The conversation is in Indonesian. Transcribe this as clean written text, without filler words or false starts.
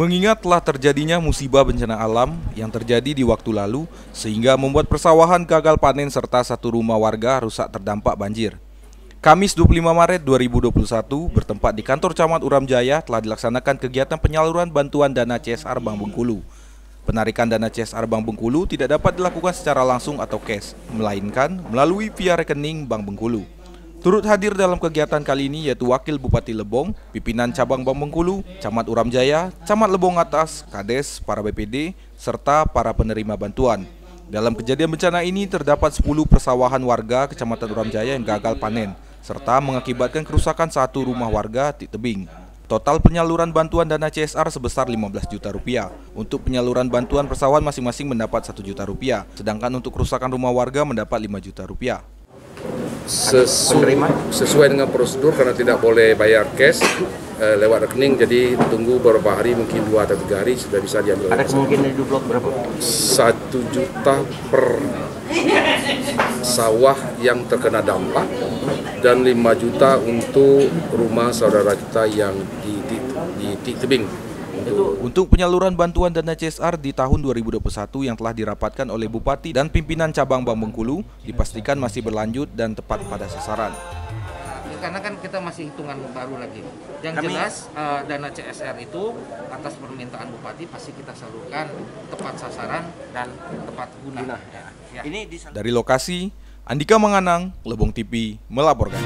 Mengingat telah terjadinya musibah bencana alam yang terjadi di waktu lalu sehingga membuat persawahan gagal panen serta satu rumah warga rusak terdampak banjir. Kamis 25 Maret 2021 bertempat di kantor Camat Uram Jaya telah dilaksanakan kegiatan penyaluran bantuan dana CSR Bank Bengkulu. Penarikan dana CSR Bank Bengkulu tidak dapat dilakukan secara langsung atau cash, melainkan melalui via rekening Bank Bengkulu. Turut hadir dalam kegiatan kali ini yaitu Wakil Bupati Lebong, pimpinan cabang Bank Bengkulu, Camat Uram Jaya, Camat Lebong Atas, Kades, para BPD, serta para penerima bantuan. Dalam kejadian bencana ini terdapat 10 persawahan warga Kecamatan Uram Jaya yang gagal panen, serta mengakibatkan kerusakan satu rumah warga di tebing. Total penyaluran bantuan dana CSR sebesar 15 juta rupiah. Untuk penyaluran bantuan persawahan masing-masing mendapat 1 juta rupiah, sedangkan untuk kerusakan rumah warga mendapat 5 juta rupiah. Sesuai dengan prosedur karena tidak boleh bayar cash lewat rekening, jadi tunggu beberapa hari, mungkin 2 atau 3 hari sudah bisa diambil. Ada kemungkinan di blok berapa? 1 juta per sawah yang terkena dampak dan 5 juta untuk rumah saudara kita yang di tebing. Untuk penyaluran bantuan dana CSR di tahun 2021 yang telah dirapatkan oleh Bupati dan pimpinan cabang Bank Bengkulu dipastikan masih berlanjut dan tepat pada sasaran. Karena kan kita masih hitungan baru lagi. Yang jelas dana CSR itu atas permintaan Bupati pasti kita salurkan tepat sasaran dan tepat guna. Dari lokasi, Andika Manganang, Lebong TV melaporkan.